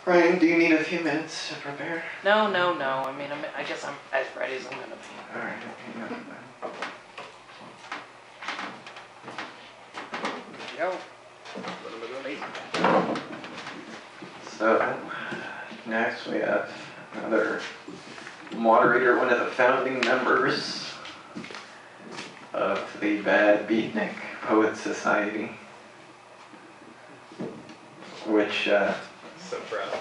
Ryan, do you need a few minutes to prepare? No. I mean, I guess I'm as ready as I'm gonna be. Alright, Go. So, next we have another moderator, one of the founding members of the Bad Beatnik Poet Society, which So proud.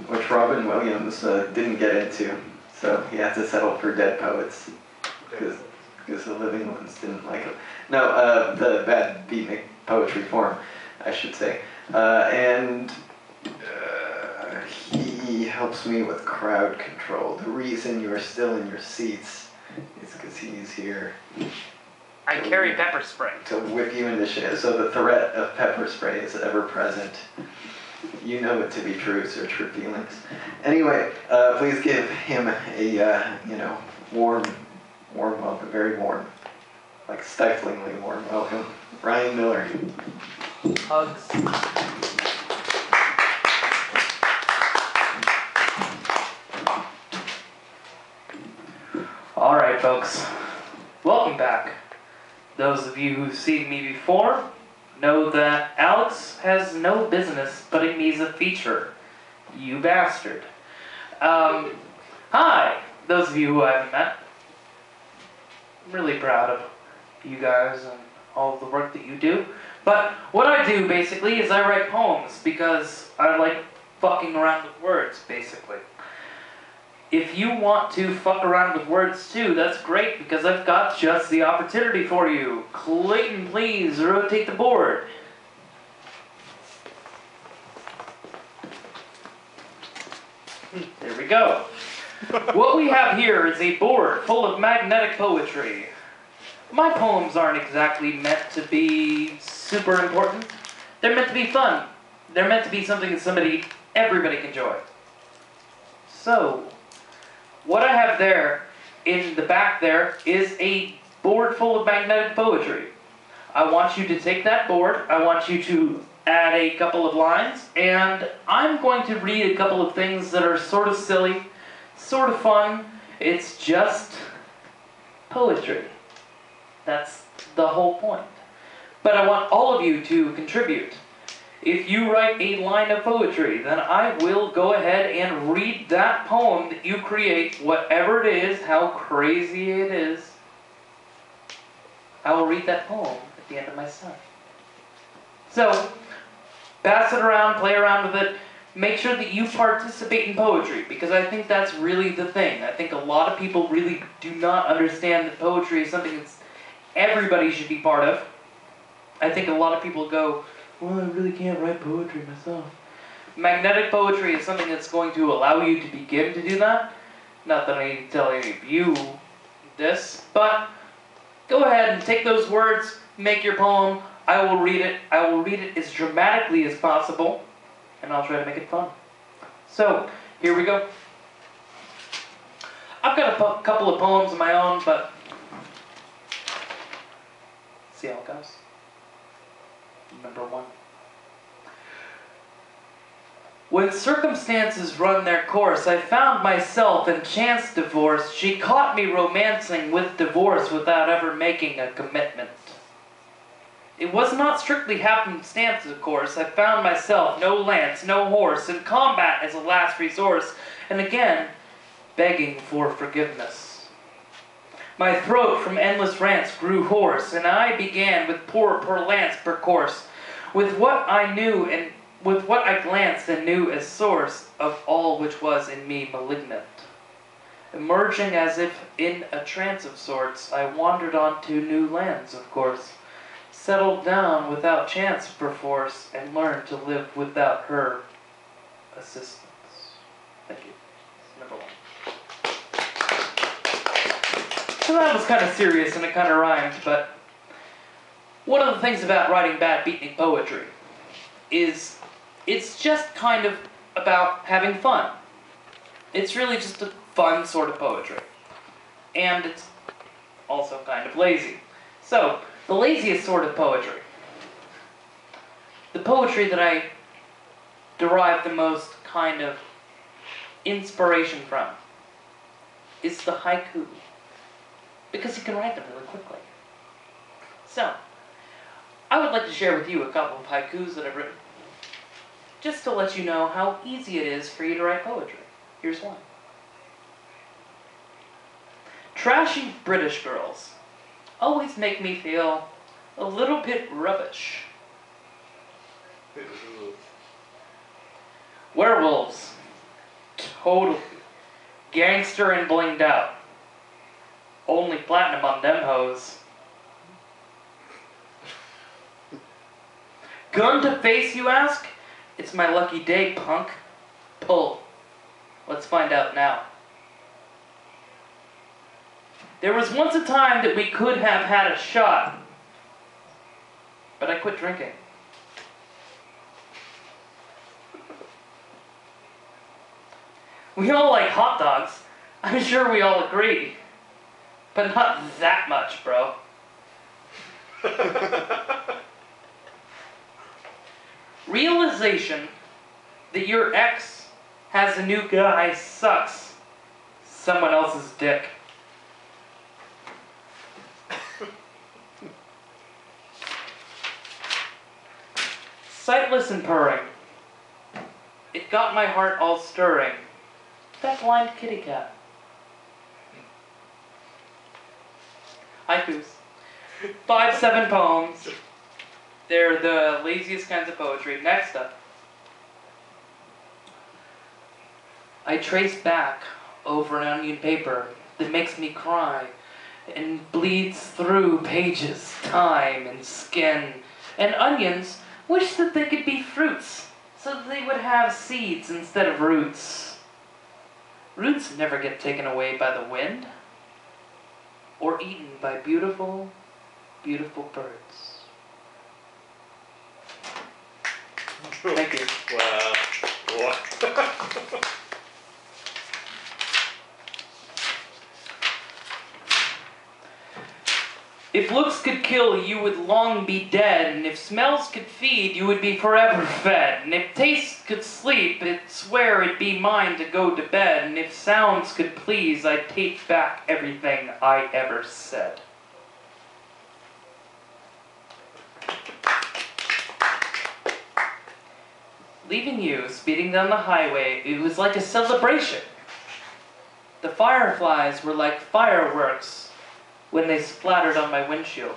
which Robin Williams didn't get into, so he had to settle for dead poets because the living ones didn't like him. No, the Bad Beatnik Poetry Forum, I should say, and he helps me with crowd control. The reason you're still in your seats is because he's here. I carry pepper spray. To whip you into shit. So the threat of pepper spray is ever present. You know it to be true, search for feelings. Anyway, please give him a, warm welcome, very warm, like stiflingly warm welcome. Ryan Miller. Hugs. Alright, folks. Welcome back. Those of you who've seen me before know that Alex has no business putting me as a feature. You bastard. Hi, those of you who I haven't met. I'm really proud of you guys and all of the work that you do. But what I do, basically, is I write poems because I like fucking around with words, basically. If you want to fuck around with words too, that's great because I've got just the opportunity for you. Clayton, please rotate the board. There we go. What we have here is a board full of magnetic poetry. My poems aren't exactly meant to be super important. They're meant to be fun. They're meant to be something that everybody can enjoy. So, what I have there, in the back there, is a board full of magnetic poetry. I want you to take that board, I want you to add a couple of lines, and I'm going to read a couple of things that are sort of silly, sort of fun. It's just poetry. That's the whole point. But I want all of you to contribute. If you write a line of poetry, then I will go ahead and read that poem that you create, whatever it is, how crazy it is. I will read that poem at the end of my set. So, pass it around, play around with it. Make sure that you participate in poetry, because I think that's really the thing. I think a lot of people really do not understand that poetry is something that everybody should be part of. I think a lot of people go, well, I really can't write poetry myself. Magnetic poetry is something that's going to allow you to begin to do that. Not that I need to tell any of you this, but go ahead and take those words, make your poem. I will read it. I will read it as dramatically as possible, and I'll try to make it fun. So, here we go. I've got a couple of poems of my own, but see how it goes. Number 1. When circumstances run their course, I found myself in chance divorce. She caught me romancing with divorce without ever making a commitment. It was not strictly happenstance, of course. I found myself no lance, no horse, in combat as a last resource, and again, begging for forgiveness. My throat from endless rants grew hoarse, and I began with poor per lance per course, with what I knew and with what I glanced and knew as source of all which was in me malignant. Emerging as if in a trance of sorts, I wandered on to new lands, of course, settled down without chance perforce, and learned to live without her assistance. Thank you. Number 1. So that was kind of serious and it kind of rhymed, but one of the things about writing bad beatnik poetry is it's just kind of about having fun. It's really just a fun sort of poetry. And it's also kind of lazy. So, the laziest sort of poetry. the poetry that I derive the most kind of inspiration from is the haiku, because you can write them really quickly. So, I would like to share with you a couple of haikus that I've written, just to let you know how easy it is for you to write poetry. Here's one. Trashy British girls always make me feel a little bit rubbish. Werewolves, totally gangster and blinged out. Only platinum on them hoes. Gun to face, you ask? It's my lucky day, punk. Pull. Let's find out now. There was once a time that we could have had a shot, but I quit drinking. We all like hot dogs. I'm sure we all agree. But not that much, bro. Realization that your ex has a new guy sucks someone else's dick. Sightless and purring. It got my heart all stirring. That blind kitty cat. Haikus. 5-7 poems. They're the laziest kinds of poetry. Next up. I trace back over an onion paper that makes me cry and bleeds through pages, time and skin. And onions wish that they could be fruits, so that they would have seeds instead of roots. Roots never get taken away by the wind or eaten by beautiful, beautiful birds. Thank you. Wow. What? If looks could kill, you would long be dead, and if smells could feed, you would be forever fed, and if taste could sleep, I'd swear it'd be mine to go to bed, and if sounds could please, I'd take back everything I ever said. Leaving you, speeding down the highway, it was like a celebration. The fireflies were like fireworks when they splattered on my windshield.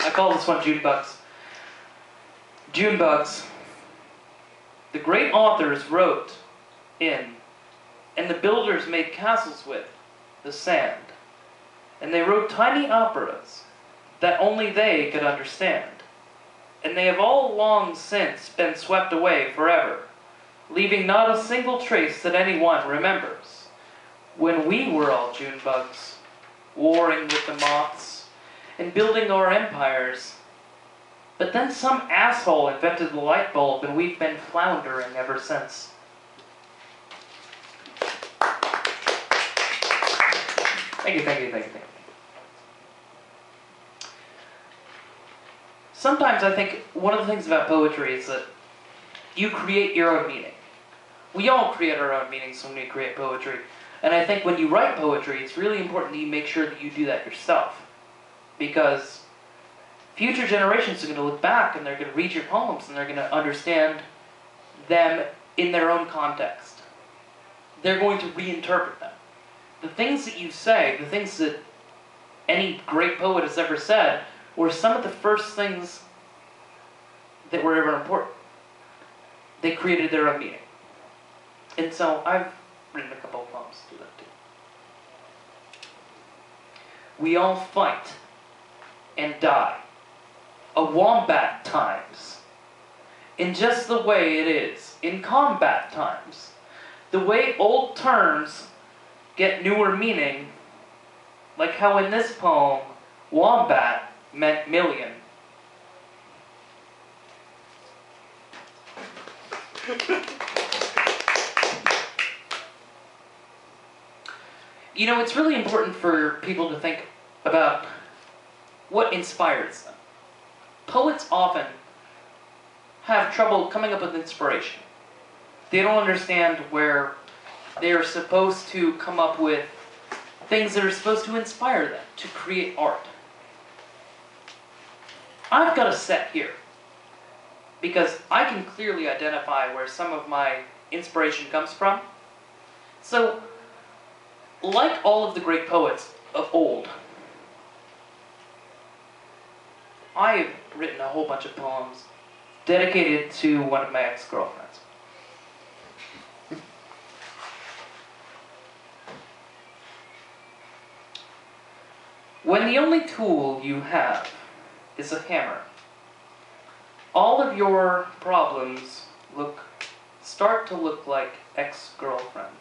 I call this one June bugs. June bugs. The great authors wrote in, and the builders made castles with, the sand. And they wrote tiny operas that only they could understand. And they have all long since been swept away forever, leaving not a single trace that anyone remembers. When we were all June bugs, warring with the moths, and building our empires. But then some asshole invented the light bulb, and we've been floundering ever since. Thank you, thank you, thank you, thank you. Sometimes I think one of the things about poetry is that you create your own meaning. We all create our own meanings when we create poetry. And I think when you write poetry, it's really important that you make sure that you do that yourself. Because future generations are going to look back and they're going to read your poems and they're going to understand them in their own context. They're going to reinterpret them. The things that you say, the things that any great poet has ever said, were some of the first things that were ever important. They created their own meaning. And so I've written a couple of poems to that too. We all fight and die, a wombat times, in just the way it is, in combat times, the way old terms get newer meaning, like how in this poem, wombat meant million. You know, it's really important for people to think about what inspires them. Poets often have trouble coming up with inspiration. They don't understand where they are supposed to come up with things that are supposed to inspire them to create art. I've got a set here because I can clearly identify where some of my inspiration comes from. So, like all of the great poets of old, I've written a whole bunch of poems dedicated to one of my ex-girlfriends. When the only tool you have is a hammer, all of your problems start to look like ex-girlfriends.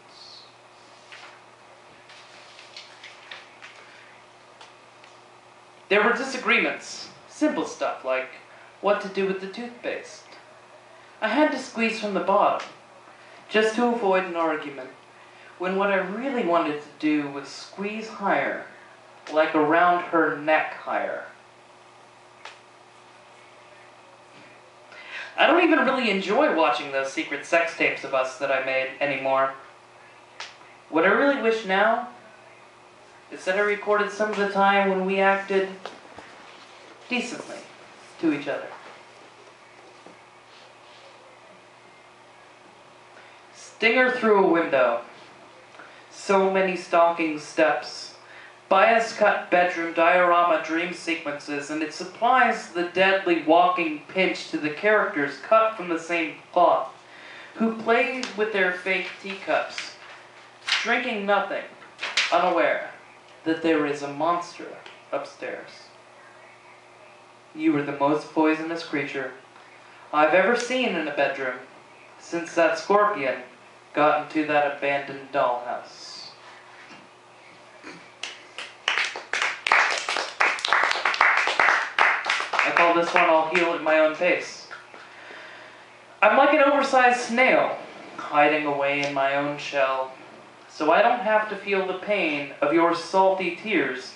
There were disagreements, simple stuff like what to do with the toothpaste. I had to squeeze from the bottom, just to avoid an argument, when what I really wanted to do was squeeze higher, like around her neck higher. I don't even really enjoy watching those secret sex tapes of us that I made anymore. What I really wish now is that I recorded some of the time when we acted decently to each other. Stinger through a window. So many stalking steps. Bias-cut bedroom diorama dream sequences, and it supplies the deadly walking pinch to the characters cut from the same cloth, who play with their fake teacups, drinking nothing, unaware that there is a monster upstairs. You were the most poisonous creature I've ever seen in a bedroom since that scorpion got into that abandoned dollhouse. I call this one I'll heal at my own pace. I'm like an oversized snail, hiding away in my own shell, so I don't have to feel the pain of your salty tears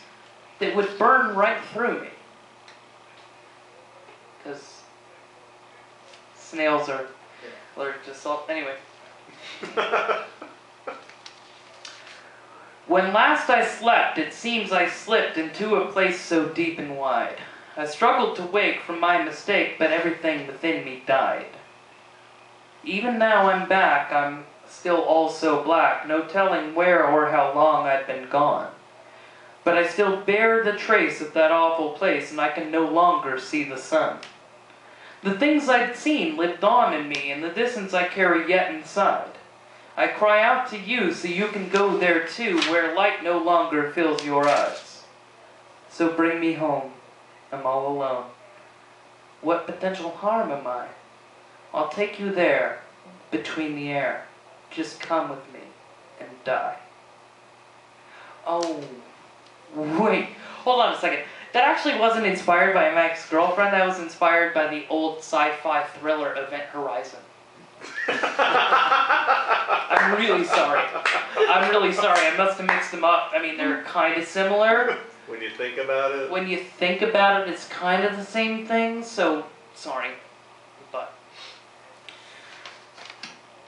that would burn right through me. Because snails are allergic to salt. Anyway. When last I slept, it seems I slipped into a place so deep and wide. I struggled to wake from my mistake, but everything within me died. Even now I'm back, I'm still all so black, no telling where or how long I'd been gone. But I still bear the trace of that awful place, and I can no longer see the sun. The things I'd seen lived on in me, and the distance I carry yet inside. I cry out to you so you can go there too, where light no longer fills your eyes. So bring me home. I'm all alone. What potential harm am I? I'll take you there, between the air. Just come with me and die. Oh, wait. Hold on a second. That actually wasn't inspired by my ex-girlfriend. That was inspired by the old sci-fi thriller Event Horizon. I'm really sorry. I'm really sorry. I must have mixed them up. I mean, they're kind of similar. When you think about it. When you think about it, it's kind of the same thing, so sorry. But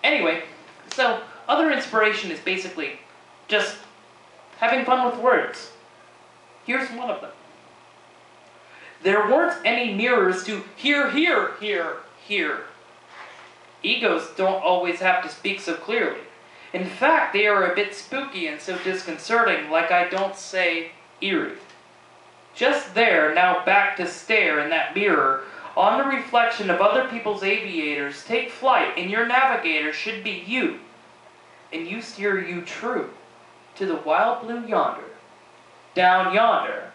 anyway, so other inspiration is basically just having fun with words. Here's one of them. There weren't any mirrors to hear, hear, hear, hear. Egos don't always have to speak so clearly. In fact, they are a bit spooky and so disconcerting, like I don't say eerie. Just there, now back to stare in that mirror, on the reflection of other people's aviators, take flight, and your navigator should be you. And you steer you true to the wild blue yonder, down yonder,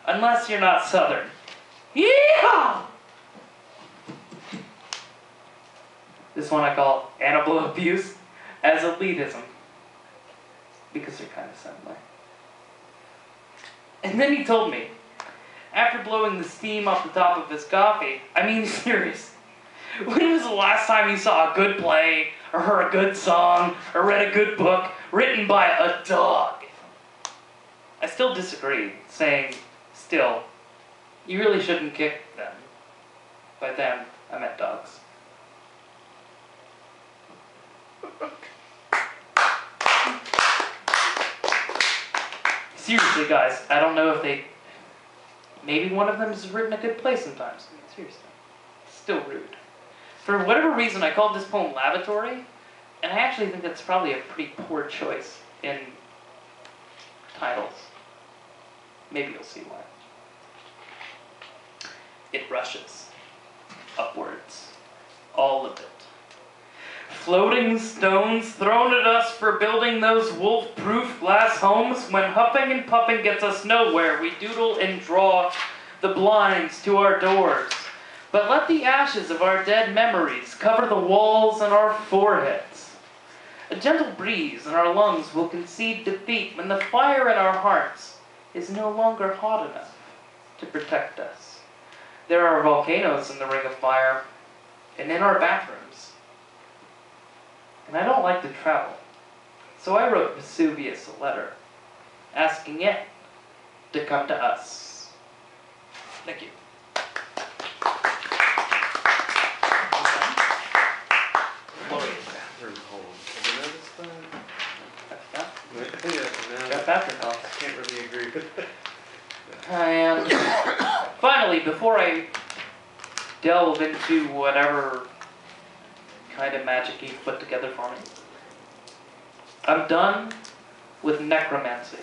unless you're not southern. Yeehaw! This one I call animal abuse as elitism, because they're kind of similar. And then he told me, after blowing the steam off the top of his coffee, I mean serious, when was the last time you saw a good play, or heard a good song, or read a good book written by a dog? I still disagree, saying still You really shouldn't kick them. By them, I meant dogs. Seriously, guys, I don't know if they... Maybe one of them has written a good play sometimes. I mean, seriously. Still rude. For whatever reason, I called this poem Lavatory, and I actually think that's probably a pretty poor choice in titles. Maybe you'll see why. It rushes upwards, all of it. Floating stones thrown at us for building those wolf-proof glass homes. When huffing and puffing gets us nowhere, we doodle and draw the blinds to our doors. But let the ashes of our dead memories cover the walls and our foreheads. A gentle breeze in our lungs will concede defeat when the fire in our hearts is no longer hot enough to protect us. There are volcanoes in the ring of fire and in our bathrooms. And I don't like to travel, so I wrote Vesuvius a letter asking it to come to us. Thank you. Bathroom home. Have you noticed that? Yeah, No, got bathroom homes. I can't really agree with that. And finally, before I delve into whatever kind of magic you've put together for me, I'm done with necromancy.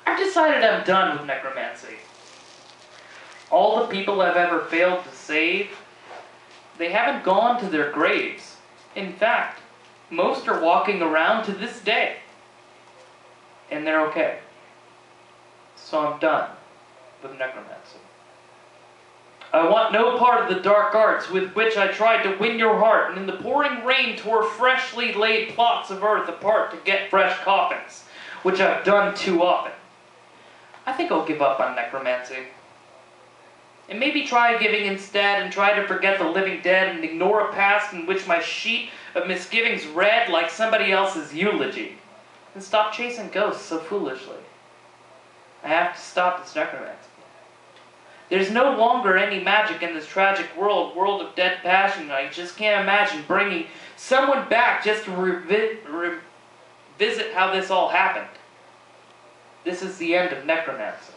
I've decided I'm done with necromancy. All the people I've ever failed to save, they haven't gone to their graves. In fact, most are walking around to this day. And they're okay. So I'm done with necromancy. I want no part of the dark arts with which I tried to win your heart and in the pouring rain tore freshly laid plots of earth apart to get fresh coffins, which I've done too often. I think I'll give up on necromancy. And maybe try giving instead and try to forget the living dead and ignore a past in which my sheet of misgivings read like somebody else's eulogy. And stop chasing ghosts so foolishly. I have to stop this necromancy. There's no longer any magic in this tragic world of dead passion. I just can't imagine bringing someone back just to revisit how this all happened. This is the end of necromancy.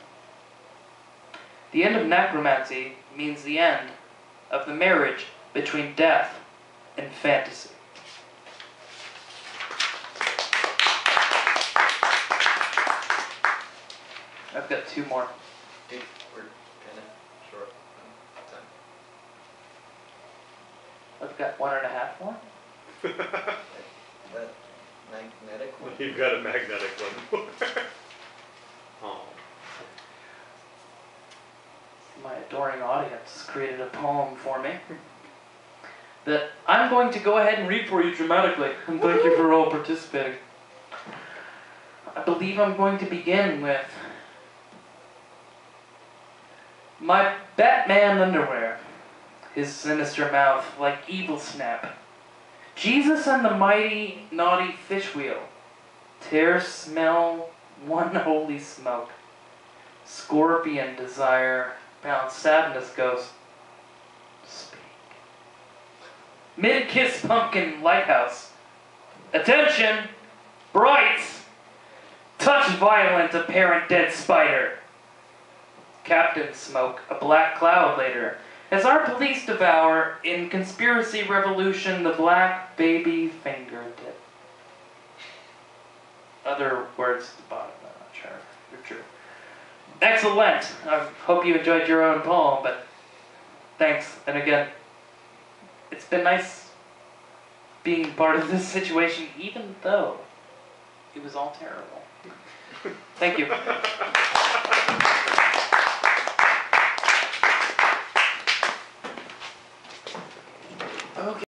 The end of necromancy means the end of the marriage between death and fantasy. I've got two more. Hey, we're kind of short on time. I've got 1.5 more. That magnetic one? You've got a magnetic one. Oh. My adoring audience has created a poem for me that I'm going to go ahead and read for you dramatically. And thank you for all participating. I believe I'm going to begin with my Batman underwear, his sinister mouth like evil snap. Jesus and the mighty naughty fish wheel. Tear smell, one holy smoke. Scorpion desire, bound sadness ghost. Speak. Mid-kiss pumpkin lighthouse. Attention! Brights! Touch violent apparent dead spider. Captain Smoke, a black cloud later. As our police devour, in conspiracy revolution, the black baby finger dip. Other words at the bottom, I'm not sure if they're true. Excellent! I hope you enjoyed your own poem, but thanks. And again, it's been nice being part of this situation, even though it was all terrible. Thank you.